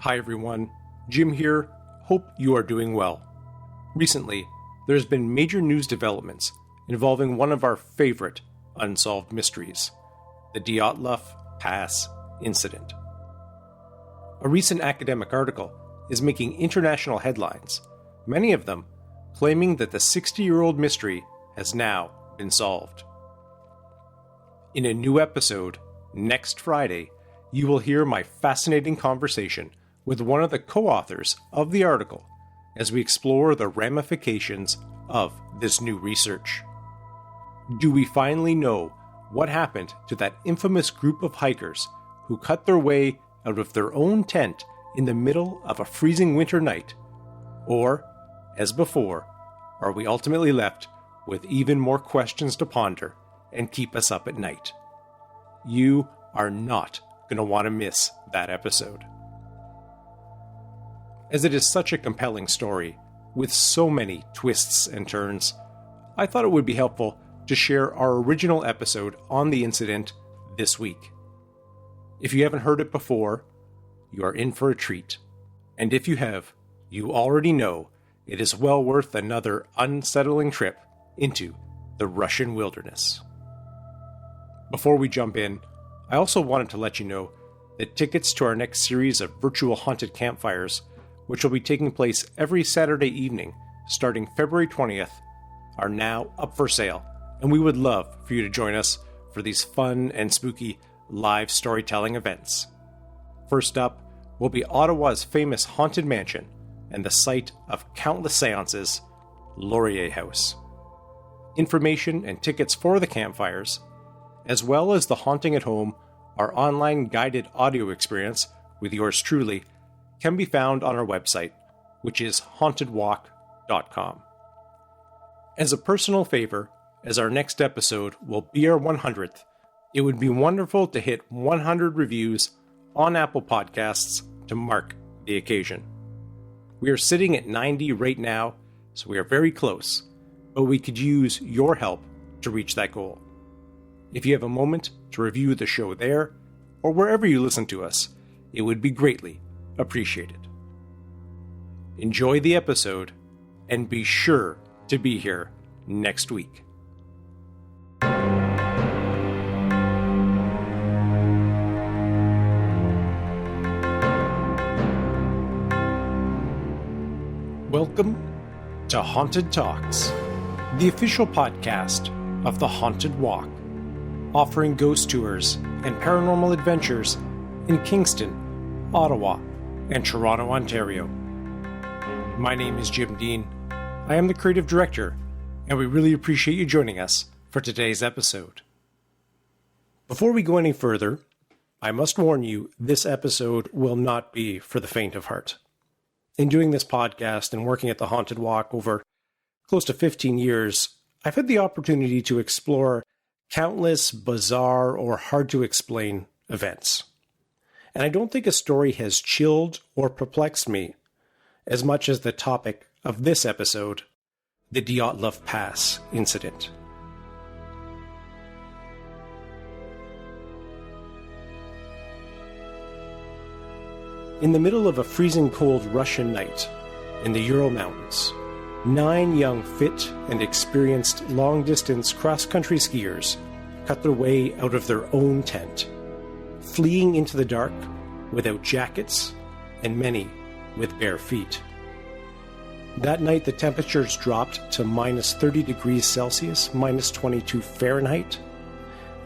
Hi everyone, Jim here. Hope you are doing well. Recently, there's been major news developments involving one of our favorite unsolved mysteries, the Dyatlov Pass Incident. A recent academic article is making international headlines, many of them claiming that the 60-year-old mystery has now been solved. In a new episode, next Friday, you will hear my fascinating conversation with one of the co-authors of the article as we explore the ramifications of this new research. Do we finally know what happened to that infamous group of hikers who cut their way out of their own tent in the middle of a freezing winter night? Or, as before, are we ultimately left with even more questions to ponder and keep us up at night? You are not going to want to miss that episode. As it is such a compelling story, with so many twists and turns, I thought it would be helpful to share our original episode on the incident this week. If you haven't heard it before, you are in for a treat. And if you have, you already know it is well worth another unsettling trip into the Russian wilderness. Before we jump in, I also wanted to let you know that tickets to our next series of virtual haunted campfires, which will be taking place every Saturday evening starting February 20th, are now up for sale, and we would love for you to join us for these fun and spooky live storytelling events. First up will be Ottawa's famous haunted mansion and the site of countless seances, Laurier House. Information and tickets for the campfires, as well as the Haunting at Home, our online guided audio experience with yours truly, can be found on our website, which is hauntedwalk.com. As a personal favor, as our next episode will be our 100th, it would be wonderful to hit 100 reviews on Apple Podcasts to mark the occasion. We are sitting at 90 right now, so we are very close, but we could use your help to reach that goal. If you have a moment to review the show there, or wherever you listen to us, it would be greatly appreciated. Enjoy the episode, and be sure to be here next week. Welcome to Haunted Talks, the official podcast of the Haunted Walk, offering ghost tours and paranormal adventures in Kingston, Ottawa, and Toronto, Ontario. My name is Jim Dean. I am the creative director, and we really appreciate you joining us for today's episode. Before we go any further, I must warn you, this episode will not be for the faint of heart. In doing this podcast and working at the Haunted Walk over close to 15 years, I've had the opportunity to explore countless bizarre or hard-to-explain events. And I don't think a story has chilled or perplexed me as much as the topic of this episode, the Dyaltov Pass Incident. In the middle of a freezing cold Russian night in the Ural Mountains, 9 young, fit, and experienced long-distance cross-country skiers cut their way out of their own tent, fleeing into the dark without jackets and many with bare feet. That night, the temperatures dropped to minus 30 degrees Celsius, minus 22 Fahrenheit.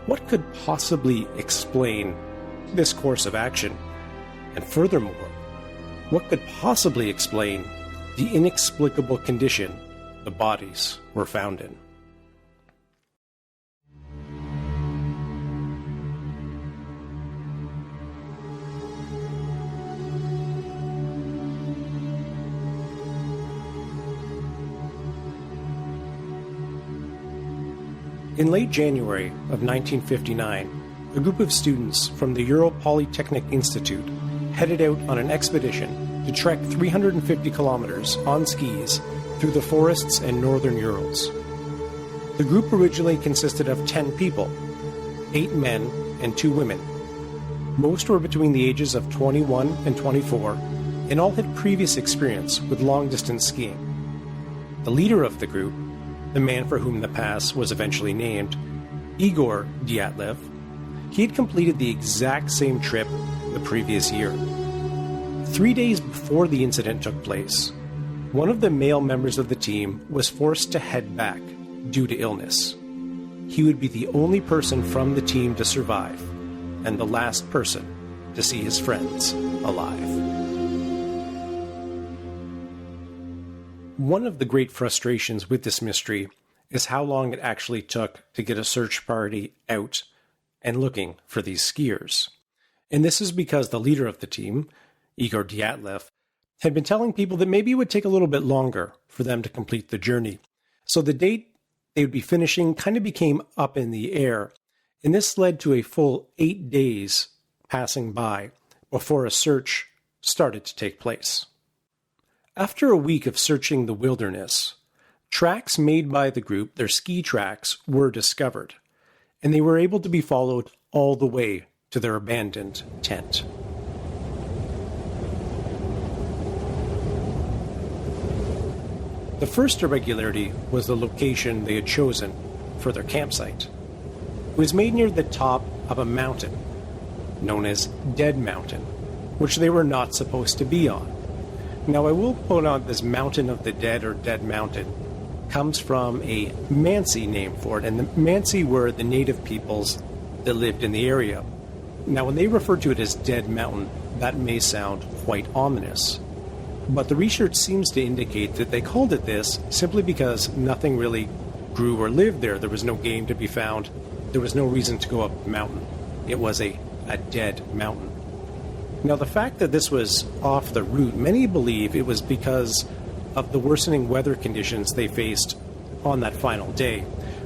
What could possibly explain this course of action? And furthermore, what could possibly explain the inexplicable condition the bodies were found in? In late January of 1959, a group of students from the Ural Polytechnic Institute headed out on an expedition to trek 350 kilometers on skis through the forests and northern Urals. The group originally consisted of 10 people, 8 men and 2 women. Most were between the ages of 21 and 24, and all had previous experience with long-distance skiing. The leader of the group, the man for whom the pass was eventually named, Igor Dyatlov, he had completed the exact same trip the previous year. 3 days before the incident took place, one of the male members of the team was forced to head back due to illness. He would be the only person from the team to survive, and the last person to see his friends alive. One of the great frustrations with this mystery is how long it actually took to get a search party out and looking for these skiers. And this is because the leader of the team, Igor Dyatlov, had been telling people that maybe it would take a little bit longer for them to complete the journey. So the date they would be finishing kind of became up in the air, and this led to a full 8 days passing by before a search started to take place. After a week of searching the wilderness, tracks made by the group, their ski tracks, were discovered, and they were able to be followed all the way to their abandoned tent. The first irregularity was the location they had chosen for their campsite. It was made near the top of a mountain, known as Dead Mountain, which they were not supposed to be on. Now, I will point out this Mountain of the Dead, or Dead Mountain, comes from a Mansi name for it, and the Mansi were the native peoples that lived in the area. Now, when they refer to it as Dead Mountain, that may sound quite ominous. But the research seems to indicate that they called it this simply because nothing really grew or lived there. There was no game to be found. There was no reason to go up the mountain. It was a dead mountain. Now, the fact that this was off the route, many believe it was because of the worsening weather conditions they faced on that final day,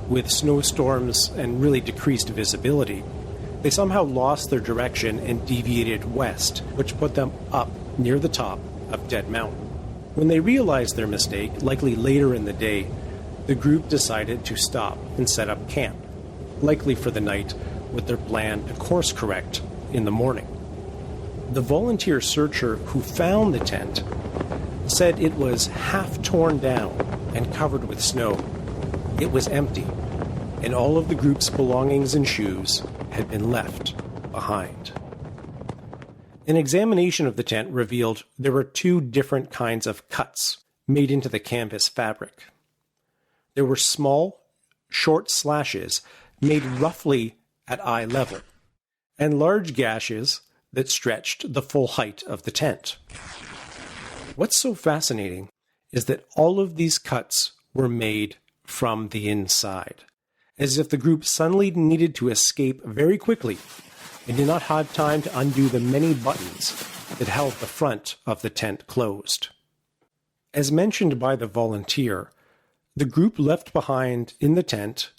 with snowstorms and really decreased visibility. They somehow lost their direction and deviated west, which put them up near the top of Dead Mountain. When they realized their mistake, likely later in the day, the group decided to stop and set up camp, likely for the night, with their plan to course correct in the morning. The volunteer searcher who found the tent said it was half torn down and covered with snow. It was empty, and all of the group's belongings and shoes had been left behind. An examination of the tent revealed there were 2 different kinds of cuts made into the canvas fabric. There were small, short slashes made roughly at eye level, and large gashes that stretched the full height of the tent. What's so fascinating is that all of these cuts were made from the inside, as if the group suddenly needed to escape very quickly and did not have time to undo the many buttons that held the front of the tent closed. As mentioned by the volunteer, the group left behind in the tent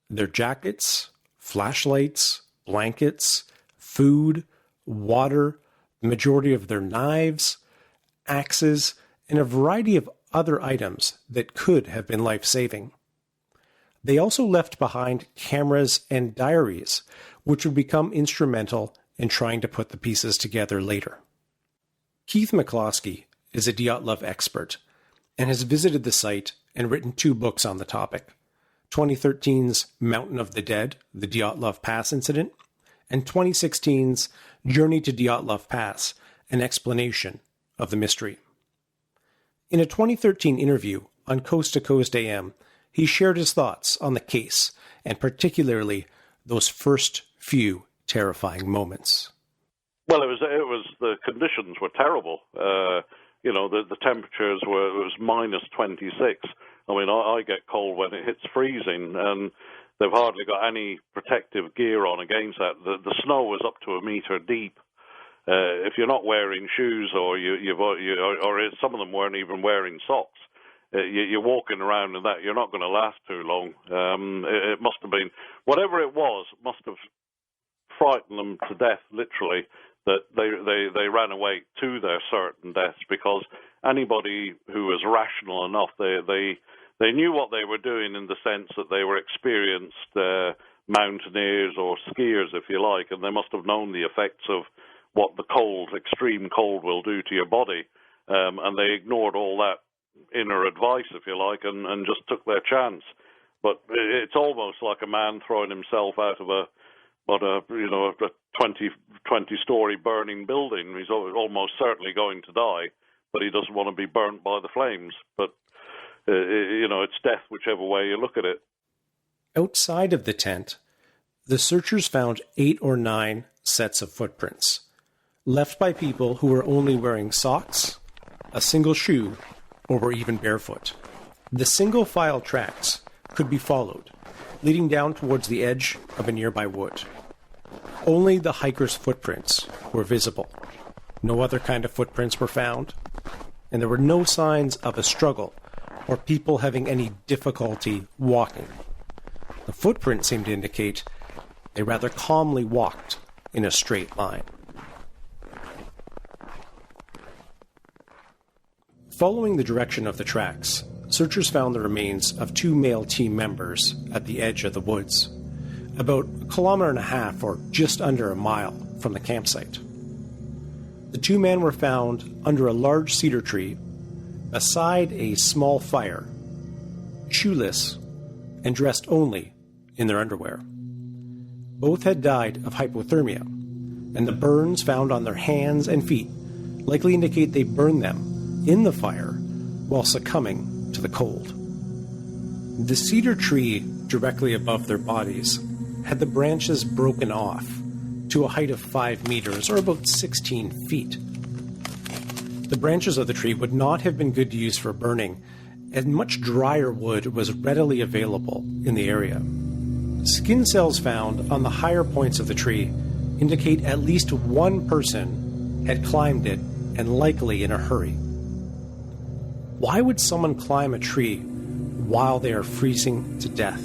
their jackets, flashlights, blankets, food, water, the majority of their knives, axes, and a variety of other items that could have been life-saving. They also left behind cameras and diaries, which would become instrumental in trying to put the pieces together later. Keith McCloskey is a Dyatlov expert and has visited the site and written 2 books on the topic: 2013's Mountain of the Dead, the Dyaltov Pass Incident, and 2016's Journey to Dyaltov Pass, an explanation of the mystery. In a 2013 interview on Coast to Coast AM, he shared his thoughts on the case, and particularly those first few terrifying moments. Well, it was the conditions were terrible. The temperatures it was minus 26. I mean, I get cold when it hits freezing, and they've hardly got any protective gear on against that. The snow was up to 1 meter deep. If you're not wearing shoes, or some of them weren't even wearing socks, you're walking around in that, you're not going to last too long. It must have been, whatever it was, must have frightened them to death, literally, that they ran away to their certain deaths, because anybody who was rational enough, they knew what they were doing, in the sense that they were experienced mountaineers or skiers, if you like, and they must have known the effects of what the cold, extreme cold, will do to your body, and they ignored all that inner advice, if you like, and just took their chance. But it's almost like a man throwing himself out of a 20-story burning building. He's almost certainly going to die, but he doesn't want to be burnt by the flames. But it's death whichever way you look at it. Outside of the tent, the searchers found 8 or 9 sets of footprints, left by people who were only wearing socks, a single shoe, or were even barefoot. The single file tracks could be followed, leading down towards the edge of a nearby wood. Only the hikers' footprints were visible. No other kind of footprints were found, and there were no signs of a struggle or people having any difficulty walking. The footprints seemed to indicate they rather calmly walked in a straight line. Following the direction of the tracks, searchers found the remains of 2 male team members at the edge of the woods, about 1.5 kilometers or just under a mile from the campsite. The 2 men were found under a large cedar tree beside a small fire, shoeless and dressed only in their underwear. Both had died of hypothermia, and the burns found on their hands and feet likely indicate they burned them in the fire while succumbing to the cold. The cedar tree directly above their bodies had the branches broken off to a height of 5 meters, or about 16 feet. The branches of the tree would not have been good to use for burning, and much drier wood was readily available in the area. Skin cells found on the higher points of the tree indicate at least one person had climbed it, and likely in a hurry. Why would someone climb a tree while they are freezing to death?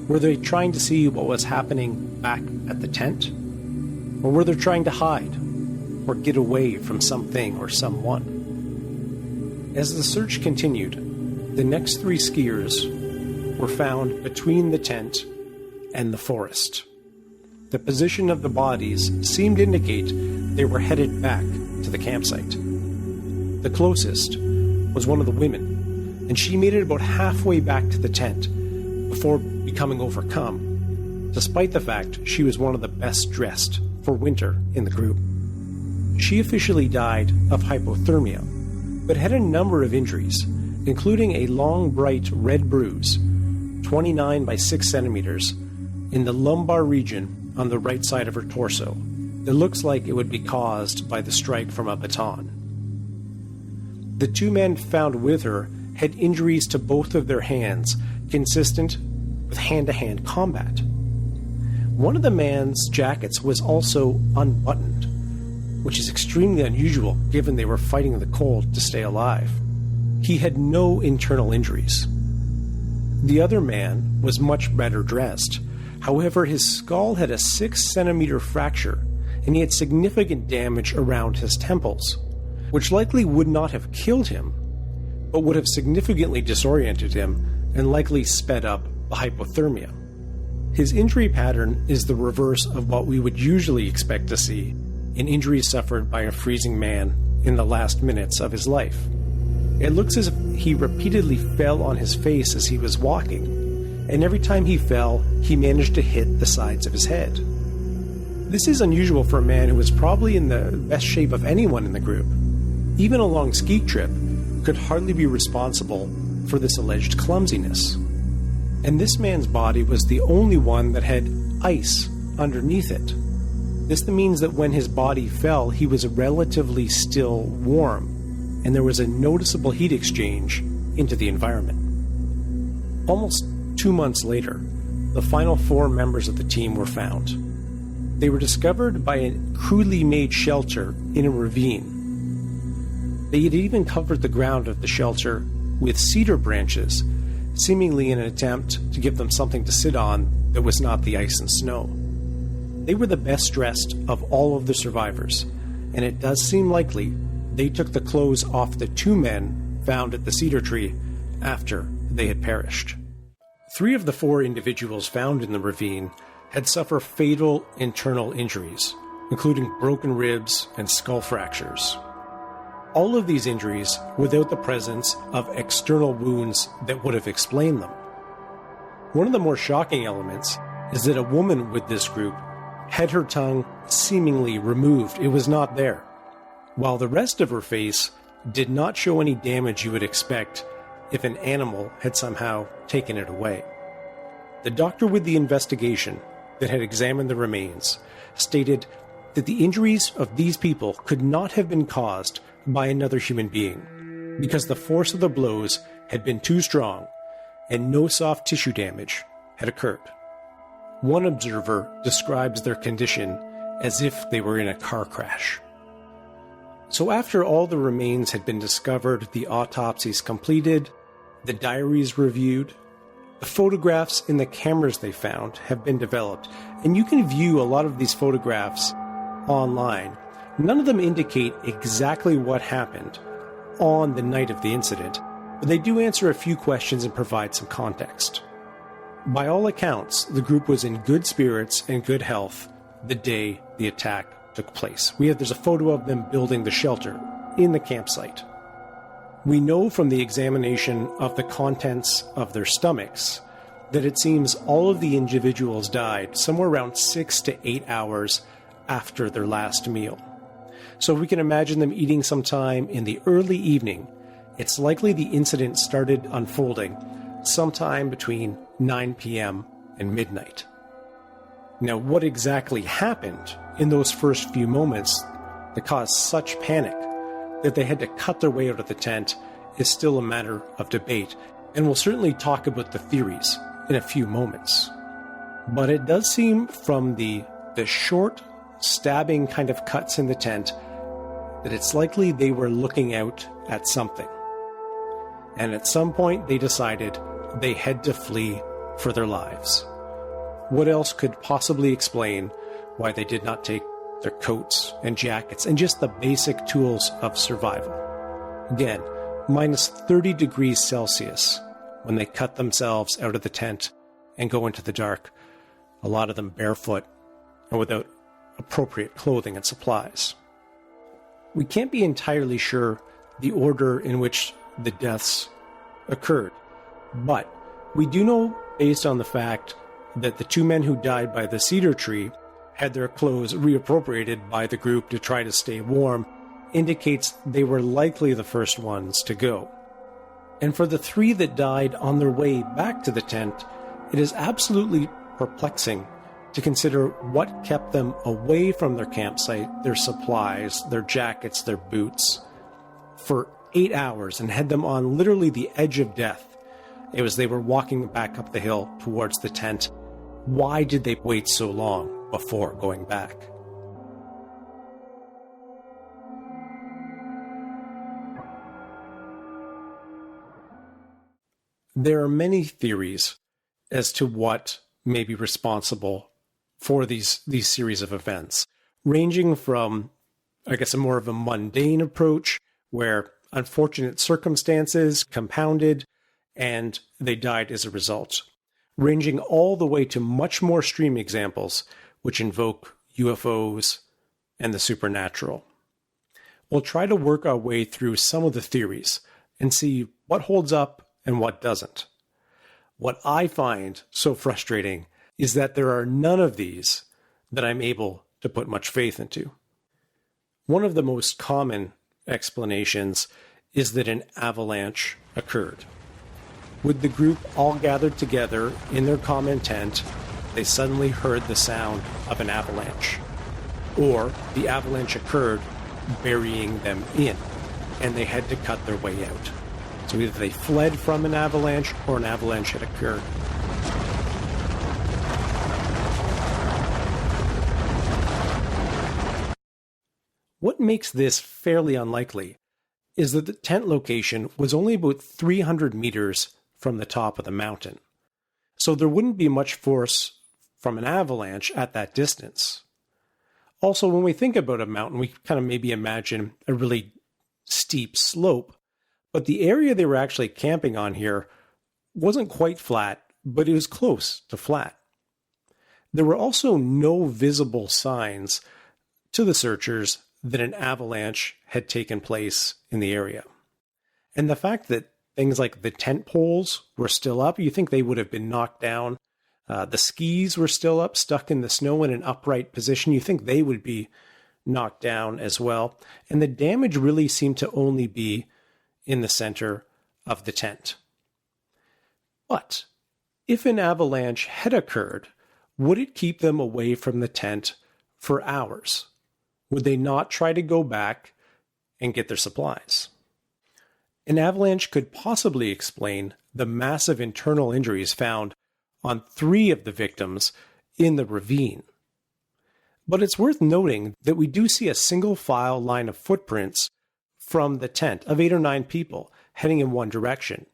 Were they trying to see what was happening back at the tent? Or were they trying to hide or get away from something or someone? As the search continued, the next 3 skiers were found between the tent and the forest. The position of the bodies seemed to indicate they were headed back to the campsite. The closest was one of the women, and she made it about halfway back to the tent before becoming overcome, despite the fact she was one of the best dressed for winter in the group. She officially died of hypothermia, but had a number of injuries, including a long, bright red bruise, 29 by 6 centimeters, in the lumbar region on the right side of her torso. It looks like it would be caused by the strike from a baton. The 2 men found with her had injuries to both of their hands, consistent with hand-to-hand combat. One of the man's jackets was also unbuttoned, which is extremely unusual given they were fighting the cold to stay alive. He had no internal injuries. The other man was much better dressed. However, his skull had a 6-centimeter fracture, and he had significant damage around his temples, which likely would not have killed him, but would have significantly disoriented him and likely sped up the hypothermia. His injury pattern is the reverse of what we would usually expect to see in injuries suffered by a freezing man in the last minutes of his life. It looks as if he repeatedly fell on his face as he was walking, and every time he fell, he managed to hit the sides of his head. This is unusual for a man who was probably in the best shape of anyone in the group. Even a long ski trip could hardly be responsible for this alleged clumsiness. And this man's body was the only one that had ice underneath it. This means that when his body fell, he was relatively still warm, and there was a noticeable heat exchange into the environment. Almost 2 months later, the final 4 members of the team were found. They were discovered by a crudely made shelter in a ravine. They had even covered the ground of the shelter with cedar branches, seemingly in an attempt to give them something to sit on that was not the ice and snow. They were the best dressed of all of the survivors, and it does seem likely they took the clothes off the 2 men found at the cedar tree after they had perished. 3 of the 4 individuals found in the ravine had suffered fatal internal injuries, including broken ribs and skull fractures. All of these injuries without the presence of external wounds that would have explained them. One of the more shocking elements is that a woman with this group had her tongue seemingly removed. It was not there, while the rest of her face did not show any damage you would expect if an animal had somehow taken it away. The doctor with the investigation that had examined the remains stated that the injuries of these people could not have been caused by another human being because the force of the blows had been too strong and no soft tissue damage had occurred. One observer describes their condition as if they were in a car crash. So after all the remains had been discovered, the autopsies completed, the diaries reviewed, the photographs in the cameras they found have been developed, and you can view a lot of these photographs online. None of them indicate exactly what happened on the night of the incident, but they do answer a few questions and provide some context. By all accounts, the group was in good spirits and good health the day the attack took place. There's a photo of them building the shelter in the campsite. We know from the examination of the contents of their stomachs that it seems all of the individuals died somewhere around 6 to 8 hours after their last meal. So we can imagine them eating sometime in the early evening. It's likely the incident started unfolding sometime between 9 p.m. and midnight. Now, what exactly happened in those first few moments that caused such panic that they had to cut their way out of the tent is still a matter of debate, and we'll certainly talk about the theories in a few moments. But it does seem from the short, stabbing kind of cuts in the tent that it's likely they were looking out at something. And at some point they decided they had to flee for their lives. What else could possibly explain why they did not take their coats and jackets and just the basic tools of survival? Again, minus 30 degrees Celsius when they cut themselves out of the tent and go into the dark, a lot of them barefoot and without appropriate clothing and supplies. We can't be entirely sure the order in which the deaths occurred, but we do know, based on the fact that the 2 men who died by the cedar tree had their clothes reappropriated by the group to try to stay warm, indicates they were likely the first ones to go. And for the 3 that died on their way back to the tent, it is absolutely perplexing to consider what kept them away from their campsite, their supplies, their jackets, their boots, for 8 hours and had them on literally the edge of death. It was they were walking back up the hill towards the tent. Why did they wait so long before going back? There are many theories as to what may be responsible for these series of events, ranging from, I guess, a more of a mundane approach where unfortunate circumstances compounded and they died as a result, ranging all the way to much more extreme examples which invoke UFOs and the supernatural. We'll try to work our way through some of the theories and see what holds up and what doesn't. What I find so frustrating is that there are none of these that I'm able to put much faith into. One of the most common explanations is that an avalanche occurred. With the group all gathered together in their common tent, they suddenly heard the sound of an avalanche. Or the avalanche occurred, burying them in, and they had to cut their way out. So either they fled from an avalanche or an avalanche had occurred. What makes this fairly unlikely is that the tent location was only about 300 meters from the top of the mountain. So there wouldn't be much force from an avalanche at that distance. Also, when we think about a mountain, we kind of maybe imagine a really steep slope, but the area they were actually camping on here wasn't quite flat, but it was close to flat. There were also no visible signs to the searchers that an avalanche had taken place in the area. And the fact that things like the tent poles were still up, you think they would have been knocked down. The skis were still up, stuck in the snow in an upright position. You think they would be knocked down as well. And the damage really seemed to only be in the center of the tent. But if an avalanche had occurred, would it keep them away from the tent for hours? Would they not try to go back and get their supplies? An avalanche could possibly explain the massive internal injuries found on 3 of the victims in the ravine. But it's worth noting that we do see a single file line of footprints from the tent of 8 or 9 people heading in one direction,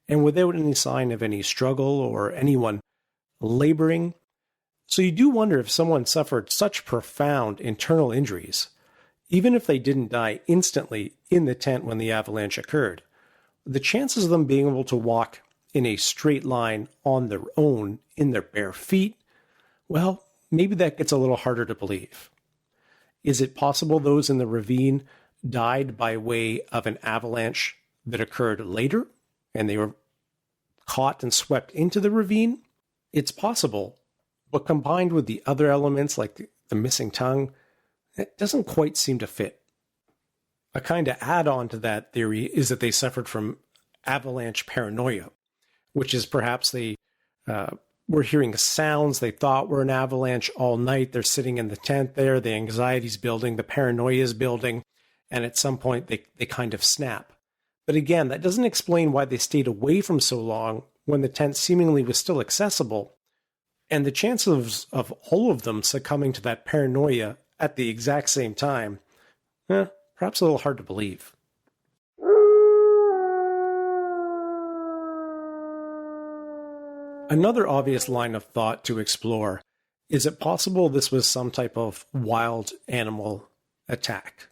and without any sign of any struggle or anyone laboring. So you do wonder if someone suffered such profound internal injuries, even if they didn't die instantly in the tent when the avalanche occurred, the chances of them being able to walk in a straight line on their own in their bare feet, well, maybe that gets a little harder to believe. Is it possible those in the ravine died by way of an avalanche that occurred later and they were caught and swept into the ravine? It's possible, but combined with the other elements like the missing tongue, it doesn't quite seem to fit. A kind of add-on to that theory is that they suffered from avalanche paranoia, which is perhaps they were hearing sounds they thought were an avalanche all night. They're sitting in the tent there, the anxiety's building, the paranoia is building, and at some point they kind of snap. But again, that doesn't explain why they stayed away from so long when the tent seemingly was still accessible. And the chances of all of them succumbing to that paranoia at the exact same time, perhaps a little hard to believe. Another obvious line of thought to explore, is it possible this was some type of wild animal attack?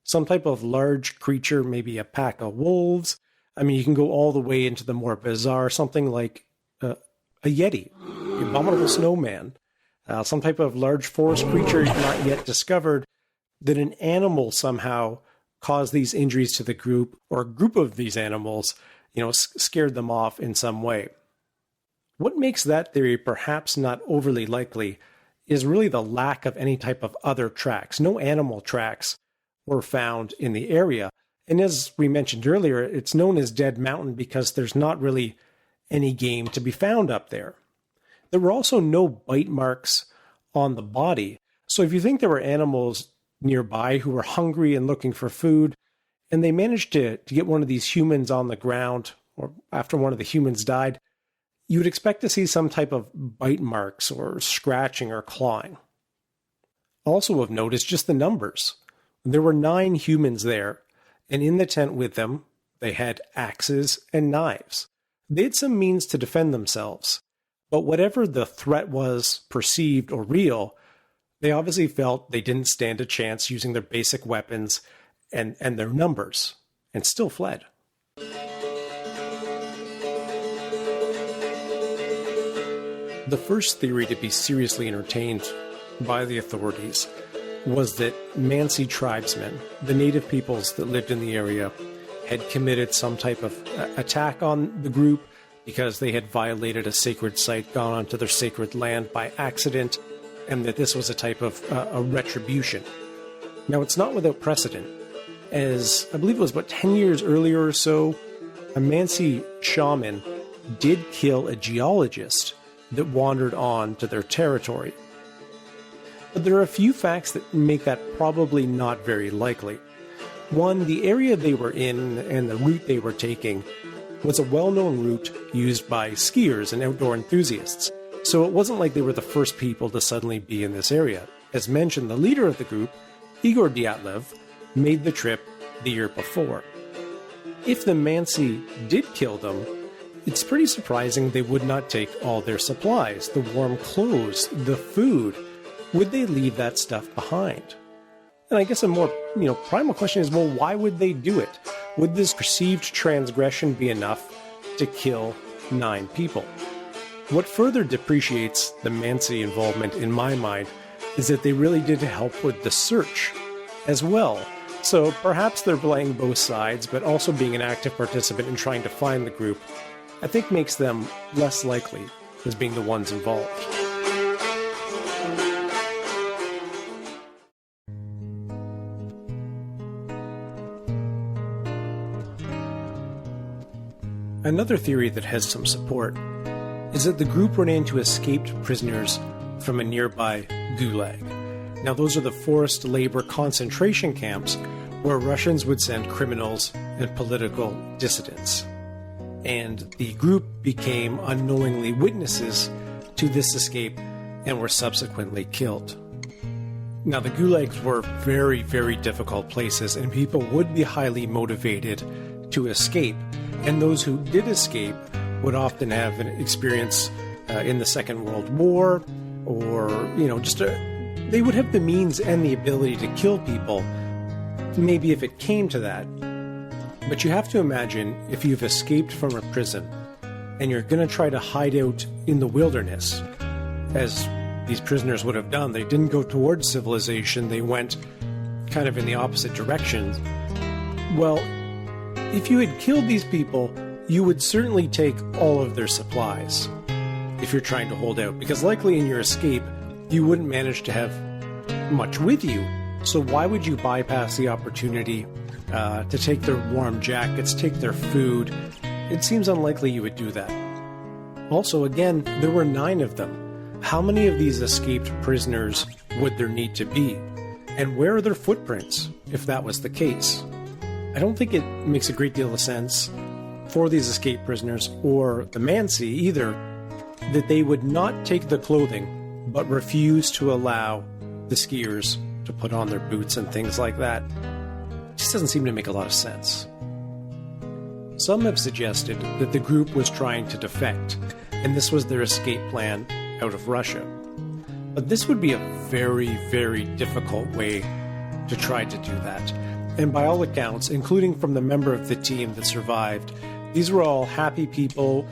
Some type of large creature, maybe a pack of wolves? I mean, you can go all the way into the more bizarre, something like a yeti, the abominable snowman, some type of large forest creature not yet discovered, that an animal somehow caused these injuries to the group, or a group of these animals, scared them off in some way. What makes that theory perhaps not overly likely is really the lack of any type of other tracks. No animal tracks were found in the area. And as we mentioned earlier, it's known as Dead Mountain because there's not really any game to be found up there. There were also no bite marks on the body. So if you think there were animals nearby who were hungry and looking for food, and they managed to get one of these humans on the ground, or after one of the humans died, you would expect to see some type of bite marks or scratching or clawing. Also of note is just the numbers. There were 9 humans there, and in the tent with them, they had axes and knives. They had some means to defend themselves, but whatever the threat was, perceived or real, they obviously felt they didn't stand a chance using their basic weapons and their numbers, and still fled. The first theory to be seriously entertained by the authorities was that Mansi tribesmen, the native peoples that lived in the area, had committed some type of attack on the group because they had violated a sacred site, gone onto their sacred land by accident, and that this was a type of a retribution. Now, it's not without precedent, as I believe it was about 10 years earlier or so, a Mansi shaman did kill a geologist that wandered on to their territory. But there are a few facts that make that probably not very likely. One, the area they were in and the route they were taking was a well-known route used by skiers and outdoor enthusiasts. So it wasn't like they were the first people to suddenly be in this area. As mentioned, the leader of the group, Igor Dyatlov, made the trip the year before. If the Mansi did kill them, it's pretty surprising they would not take all their supplies, the warm clothes, the food. Would they leave that stuff behind? And I guess a more, primal question is, well, why would they do it? Would this perceived transgression be enough to kill 9 people? What further depreciates the Mansi involvement in my mind is that they really did help with the search as well. So perhaps they're playing both sides, but also being an active participant in trying to find the group, I think makes them less likely as being the ones involved. Another theory that has some support is that the group ran into escaped prisoners from a nearby Gulag. Now, those are the forced labor concentration camps where Russians would send criminals and political dissidents. And the group became unknowingly witnesses to this escape and were subsequently killed. Now, the gulags were very, very difficult places, and people would be highly motivated to escape. And those who did escape would often have an experience in the Second World War, or, they would have the means and the ability to kill people, maybe if it came to that. But you have to imagine if you've escaped from a prison and you're going to try to hide out in the wilderness, as these prisoners would have done. They didn't go towards civilization, they went kind of in the opposite direction. Well, if you had killed these people, you would certainly take all of their supplies if you're trying to hold out, because likely in your escape, you wouldn't manage to have much with you. So why would you bypass the opportunity to take their warm jackets, take their food? It seems unlikely you would do that. Also, again, there were 9 of them. How many of these escaped prisoners would there need to be? And where are their footprints, if that was the case? I don't think it makes a great deal of sense for these escaped prisoners, or the Mansi either, that they would not take the clothing, but refuse to allow the skiers to put on their boots and things like that. It just doesn't seem to make a lot of sense. Some have suggested that the group was trying to defect, and this was their escape plan out of Russia. But this would be a very, very difficult way to try to do that. And by all accounts, including from the member of the team that survived, these were all happy people,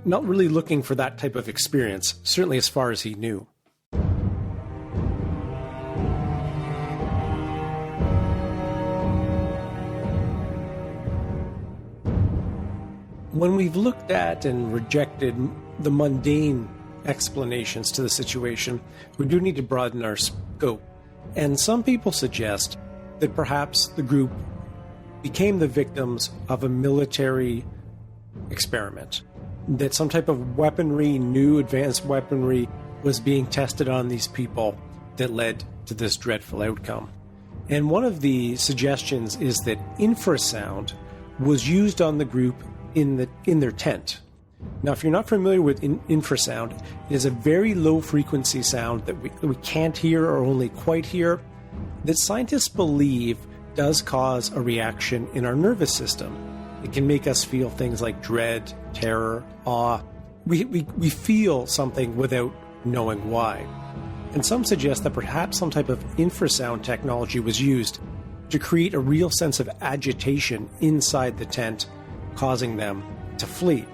not really looking for that type of experience, certainly as far as he knew. When we've looked at and rejected the mundane explanations to the situation, we do need to broaden our scope. And some people suggest that perhaps the group became the victims of a military experiment, that some type of weaponry, new advanced weaponry, was being tested on these people that led to this dreadful outcome. And one of the suggestions is that infrasound was used on the group in their tent. Now, if you're not familiar with infrasound, it is a very low frequency sound that we can't hear or only quite hear, that scientists believe does cause a reaction in our nervous system. It can make us feel things like dread, terror, awe. We feel something without knowing why. And some suggest that perhaps some type of infrasound technology was used to create a real sense of agitation inside the tent, causing them to flee.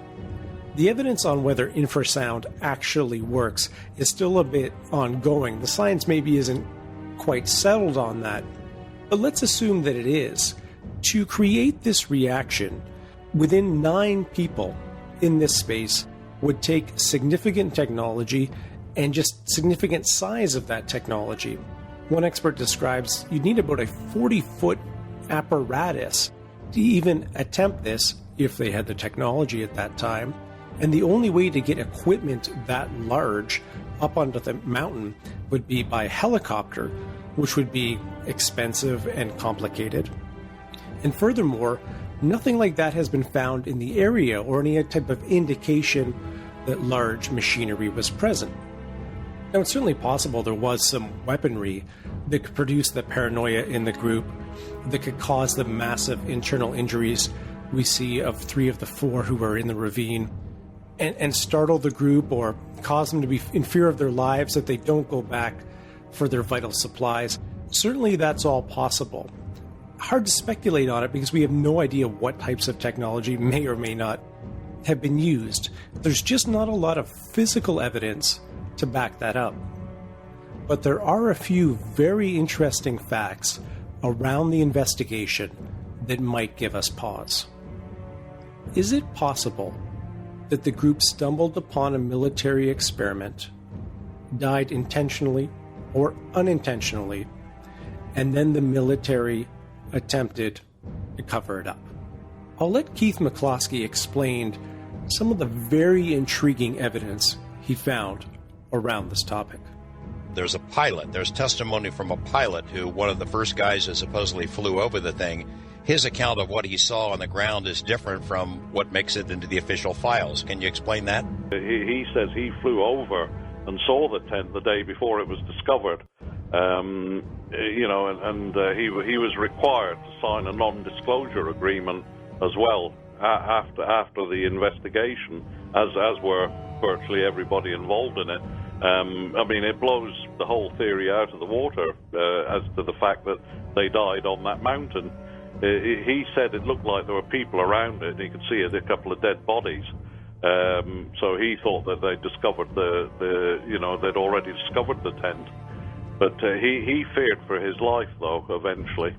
The evidence on whether infrasound actually works is still a bit ongoing. The science maybe isn't quite settled on that, but let's assume that it is. To create this reaction within 9 people in this space would take significant technology and just significant size of that technology. One expert describes you'd need about a 40-foot apparatus to even attempt this if they had the technology at that time. And the only way to get equipment that large up onto the mountain would be by helicopter, which would be expensive and complicated. And furthermore, nothing like that has been found in the area or any type of indication that large machinery was present. Now, it's certainly possible there was some weaponry that could produce the paranoia in the group, that could cause the massive internal injuries we see of 3 of the 4 who were in the ravine, and startle the group or cause them to be in fear of their lives that they don't go back for their vital supplies. Certainly that's all possible. Hard to speculate on it because we have no idea what types of technology may or may not have been used. There's just not a lot of physical evidence to back that up. But there are a few very interesting facts around the investigation that might give us pause. Is it possible that the group stumbled upon a military experiment, died intentionally or unintentionally, and then the military attempted to cover it up? I'll let Keith McCloskey explain some of the very intriguing evidence he found around this topic. There's a pilot. There's testimony from a pilot who, one of the first guys that supposedly flew over the thing, his account of what he saw on the ground is different from what makes it into the official files. Can you explain that? He says he flew over and saw the tent the day before it was discovered. He was required to sign a non-disclosure agreement as well after the investigation, as were virtually everybody involved in it. It blows the whole theory out of the water as to the fact that they died on that mountain. He said it looked like there were people around it. He could see a couple of dead bodies. So he thought that they discovered they'd already discovered the tent. But he feared for his life, though, eventually.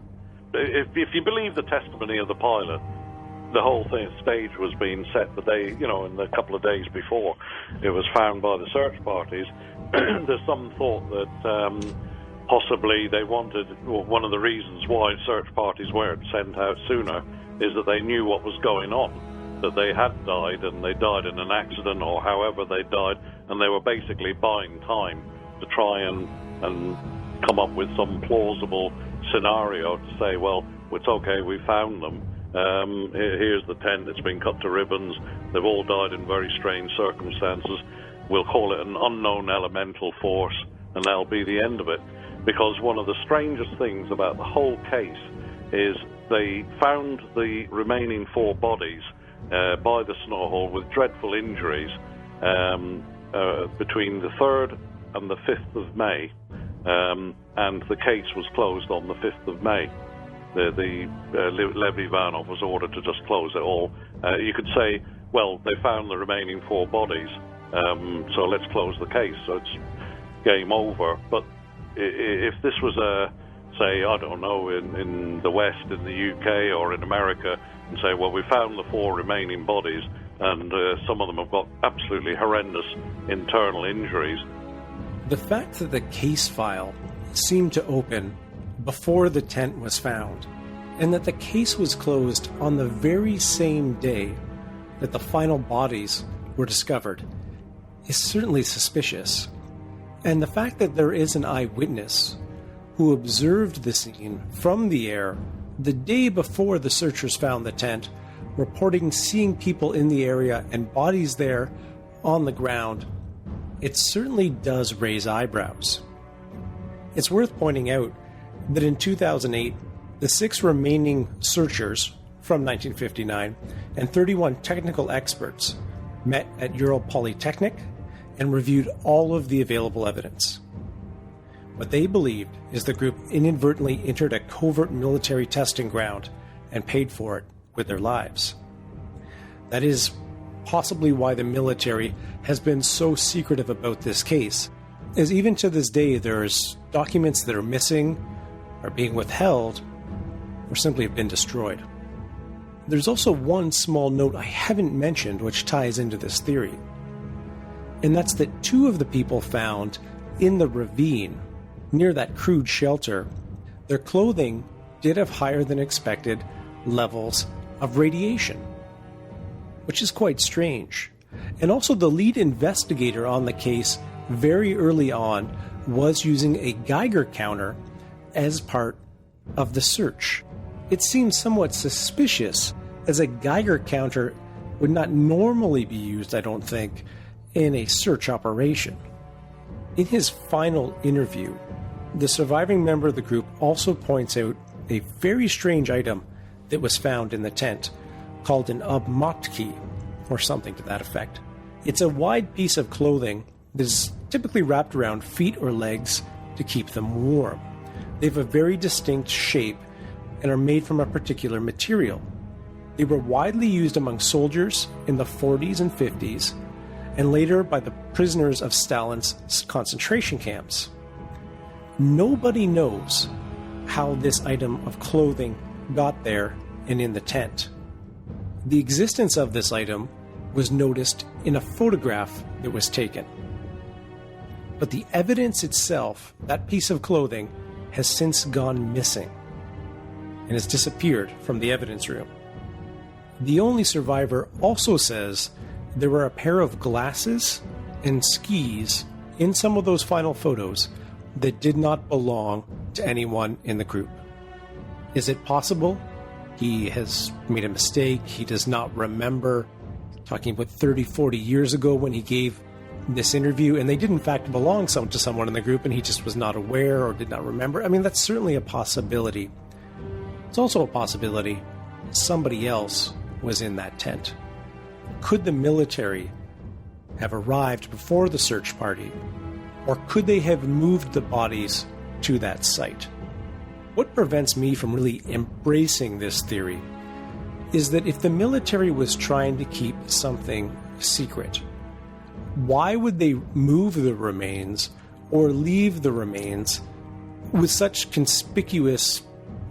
If you believe the testimony of the pilot, the whole stage was being set the day, in the couple of days before it was found by the search parties. There's some thought that possibly they wanted, one of the reasons why search parties weren't sent out sooner is that they knew what was going on, that they had died and they died in an accident or however they died, and they were basically buying time to try and come up with some plausible scenario to say, well, it's okay, we found them. Here's the tent, it's been cut to ribbons, they've all died in very strange circumstances. We'll call it an unknown elemental force, and that'll be the end of it. Because one of the strangest things about the whole case is they found the remaining 4 bodies by the Snoholt with dreadful injuries between the 3rd and the 5th of May, and the case was closed on the 5th of May. Lev Ivanov was ordered to just close it all. You could say, well, they found the remaining 4 bodies, so let's close the case, so it's game over. But if this was say, I don't know, in the West, in the UK or in America, and say, well, we found the 4 remaining bodies, and some of them have got absolutely horrendous internal injuries. The fact that the case file seemed to open before the tent was found, and that the case was closed on the very same day that the final bodies were discovered, is certainly suspicious. And the fact that there is an eyewitness who observed the scene from the air the day before the searchers found the tent, reporting seeing people in the area and bodies there on the ground, it certainly does raise eyebrows. It's worth pointing out that in 2008, the 6 remaining searchers from 1959 and 31 technical experts met at Ural Polytechnic and reviewed all of the available evidence. What they believed is the group inadvertently entered a covert military testing ground and paid for it with their lives. That is possibly why the military has been so secretive about this case, as even to this day there's documents that are missing, are being withheld, or simply have been destroyed. There's also one small note I haven't mentioned which ties into this theory, and that's that 2 of the people found in the ravine near that crude shelter, their clothing did have higher than expected levels of radiation, which is quite strange. And also the lead investigator on the case very early on was using a Geiger counter as part of the search. It seems somewhat suspicious, as a Geiger counter would not normally be used, I don't think, in a search operation. In his final interview, the surviving member of the group also points out a very strange item that was found in the tent, called an obmoktki, or something to that effect. It's a wide piece of clothing that is typically wrapped around feet or legs to keep them warm. They have a very distinct shape and are made from a particular material. They were widely used among soldiers in the 40s and 50s, and later by the prisoners of Stalin's concentration camps. Nobody knows how this item of clothing got there and in the tent. The existence of this item was noticed in a photograph that was taken. But the evidence itself, that piece of clothing, has since gone missing and has disappeared from the evidence room. The only survivor also says there were a pair of glasses and skis in some of those final photos that did not belong to anyone in the group. Is it possible he has made a mistake? He does not remember, talking about 30, 40 years ago when he gave this interview, and they did in fact belong to someone in the group and he just was not aware or did not remember. I mean, that's certainly a possibility. It's also a possibility somebody else was in that tent. Could the military have arrived before the search party, or could they have moved the bodies to that site? What prevents me from really embracing this theory is that if the military was trying to keep something secret, why would they move the remains or leave the remains with such conspicuous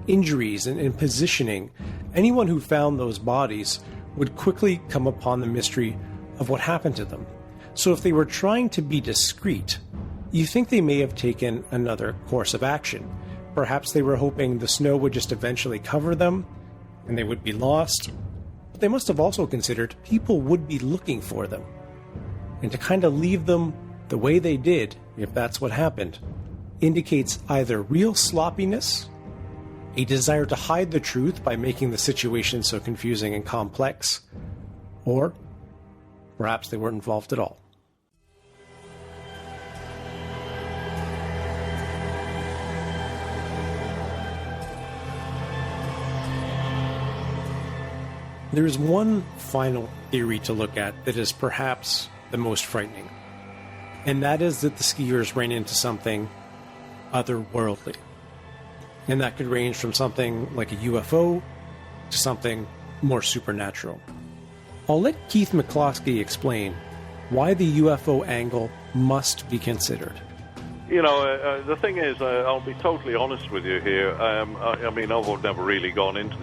injuries and positioning? Anyone who found those bodies would quickly come upon the mystery of what happened to them. So if they were trying to be discreet, you think they may have taken another course of action. Perhaps they were hoping the snow would just eventually cover them and they would be lost. But they must have also considered people would be looking for them. And to kind of leave them the way they did, if that's what happened, indicates either real sloppiness, a desire to hide the truth by making the situation so confusing and complex, or perhaps they weren't involved at all. There is one final theory to look at that is perhaps the most frightening, and that is that the skiers ran into something otherworldly. And that could range from something like a UFO to something more supernatural. I'll let Keith McCloskey explain why the UFO angle must be considered. You know, the thing is, I'll be totally honest with you here. I mean, I've never really gone into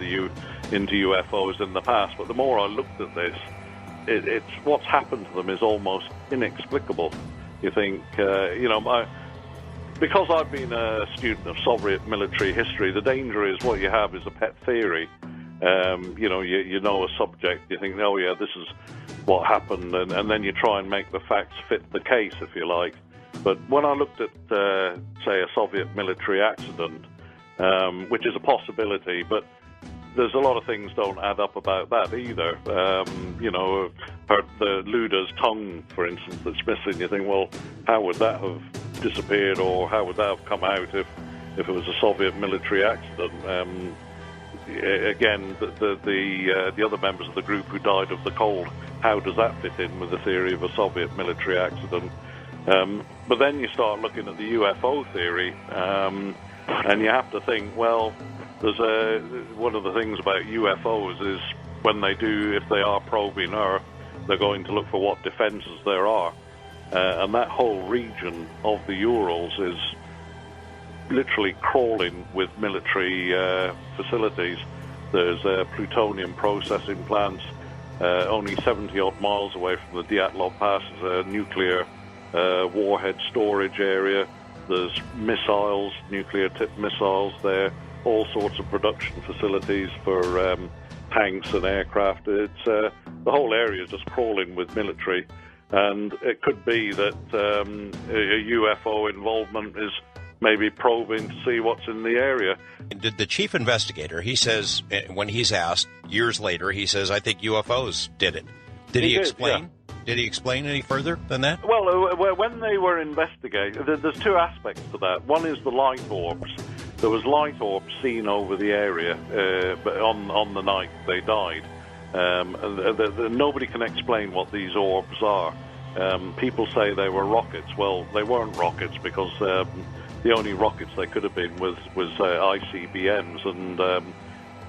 UFOs in the past, but the more I looked at this, it's what's happened to them is almost inexplicable. You think, because I've been a student of Soviet military history, the danger is what you have is a pet theory. You know a subject, you think, oh yeah, this is what happened, and then you try and make the facts fit the case, if you like. But when I looked at, say, a Soviet military accident, which is a possibility, but there's a lot of things don't add up about that either. The Luda's tongue, for instance, that's missing. You think, well, how would that have disappeared, or how would that have come out if it was a Soviet military accident? Again, the other members of the group who died of the cold, how does that fit in with the theory of a Soviet military accident? But then you start looking at the UFO theory, and you have to think, well, there's one of the things about UFOs is when they do, if they are probing Earth, they're going to look for what defenses there are. And that whole region of the Urals is literally crawling with military facilities. There's plutonium processing plants. Only 70-odd miles away from the Dyatlov Pass is a nuclear warhead storage area. There's missiles, nuclear-tipped missiles there, all sorts of production facilities for tanks and aircraft. It's the whole area is just crawling with military, and it could be that a UFO involvement is maybe probing to see what's in the area. The chief investigator, he says, when he's asked years later, he says, I think UFOs did it. Did he explain? Yeah. Did he explain any further than that? Well, when they were investigating, there's two aspects to that. One is the light orbs. There was light orbs seen over the area, but on the night they died. Nobody can explain what these orbs are. People say they were rockets. Well, they weren't rockets because the only rockets they could have been was ICBMs, and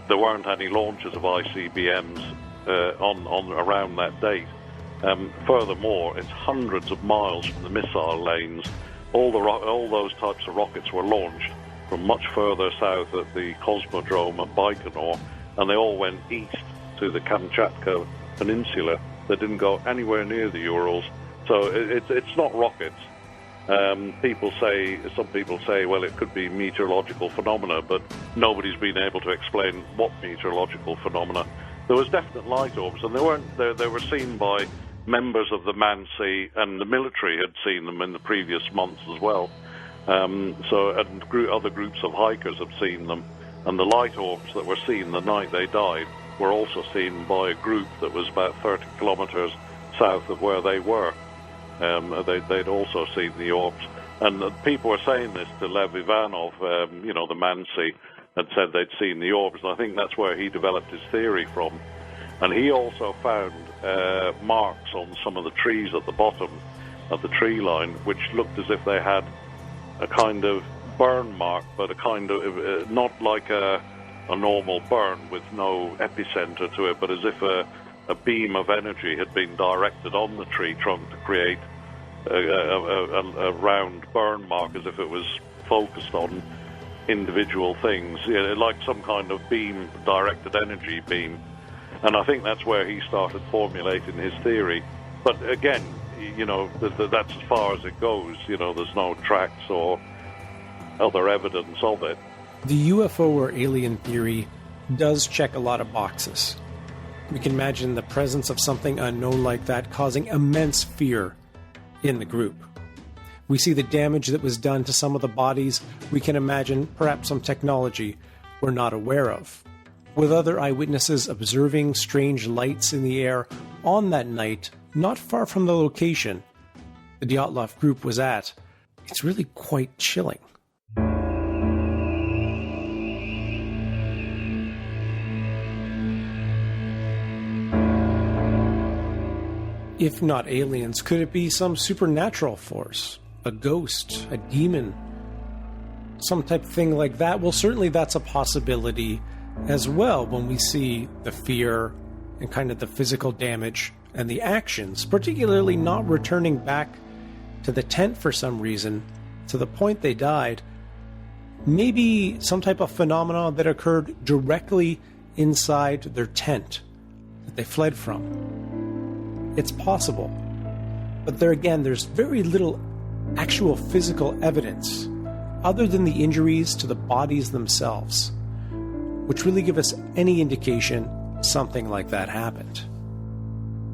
there weren't any launches of ICBMs on around that date. Furthermore, it's hundreds of miles from the missile lanes. All those types of rockets were launched from much further south at the Cosmodrome at Baikonur, and they all went east to the Kamchatka Peninsula. They didn't go anywhere near the Urals. So it's not rockets. Some people say, well, it could be meteorological phenomena, but nobody's been able to explain what meteorological phenomena. There was definite light orbs, and they were seen by members of the Mansi, and the military had seen them in the previous months as well. Other groups of hikers have seen them, and the light orbs that were seen the night they died were also seen by a group that was about 30 kilometers south of where they were. They'd also seen the orbs, and people were saying this to Lev Ivanov, the Mansi, had said they'd seen the orbs, and I think that's where he developed his theory from. And he also found marks on some of the trees at the bottom of the tree line, which looked as if they had a kind of burn mark, but a kind of, not like a normal burn with no epicenter to it, but as if a beam of energy had been directed on the tree trunk to create a round burn mark, as if it was focused on individual things, like some kind of beam, directed energy beam. And I think that's where he started formulating his theory. But again, that's as far as it goes. There's no tracks or other evidence of it. The UFO or alien theory does check a lot of boxes. We can imagine the presence of something unknown like that causing immense fear in the group. We see the damage that was done to some of the bodies. We can imagine perhaps some technology we're not aware of. With other eyewitnesses observing strange lights in the air on that night, not far from the location the Dyatlov group was at, it's really quite chilling. If not aliens, could it be some supernatural force? A ghost? A demon? Some type of thing like that? Well, certainly that's a possibility as well when we see the fear and kind of the physical damage and the actions, particularly not returning back to the tent for some reason, to the point they died. Maybe some type of phenomenon that occurred directly inside their tent that they fled from. It's possible. But there again, there's very little actual physical evidence other than the injuries to the bodies themselves, which really give us any indication something like that happened.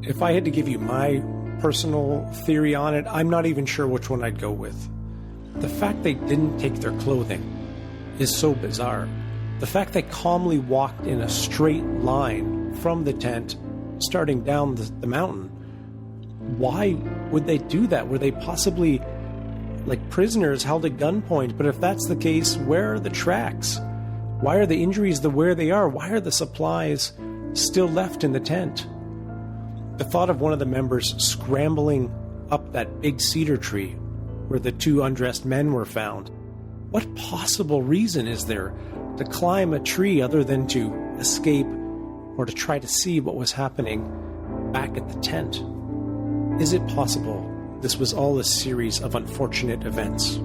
If I had to give you my personal theory on it, I'm not even sure which one I'd go with. The fact they didn't take their clothing is so bizarre. The fact they calmly walked in a straight line from the tent, starting down the mountain. Why would they do that? Were they possibly like prisoners held at gunpoint? But if that's the case, where are the tracks? Why are the injuries where they are? Why are the supplies still left in the tent? The thought of one of the members scrambling up that big cedar tree where the two undressed men were found. What possible reason is there to climb a tree other than to escape or to try to see what was happening back at the tent? Is it possible this was all a series of unfortunate events,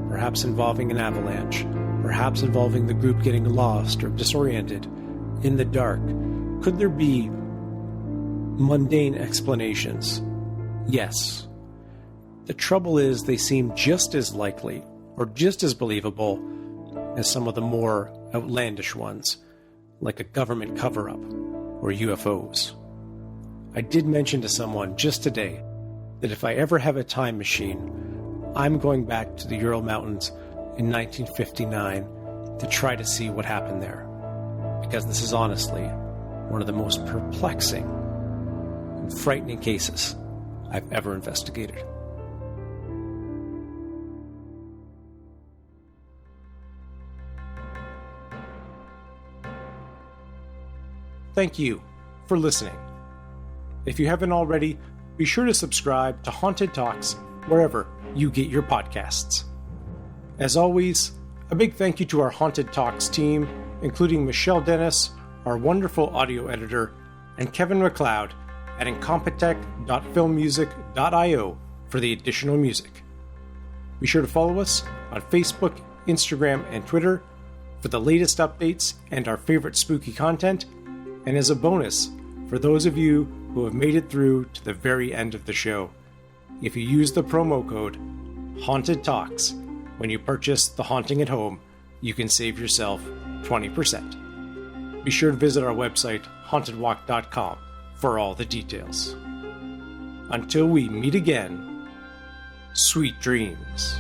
perhaps involving an avalanche, perhaps involving the group getting lost or disoriented in the dark? Could there be mundane explanations? Yes. The trouble is they seem just as likely or just as believable as some of the more outlandish ones, like a government cover-up or UFOs. I did mention to someone just today that if I ever have a time machine, I'm going back to the Ural Mountains in 1959 to try to see what happened there. Because this is honestly one of the most perplexing and frightening cases I've ever investigated. Thank you for listening. If you haven't already, be sure to subscribe to Haunted Talks wherever you get your podcasts. As always, A big thank you to our Haunted Talks team, including Michelle Dennis, our wonderful audio editor, and Kevin MacLeod at incompetech.filmmusic.io for the additional music. Be sure to follow us on Facebook, Instagram, and Twitter for the latest updates and our favorite spooky content, and as a bonus, for those of you who have made it through to the very end of the show, if you use the promo code Haunted Talks when you purchase The Haunting at Home, you can save yourself 20%. Be sure to visit our website, hauntedwalk.com, for all the details. Until we meet again, sweet dreams.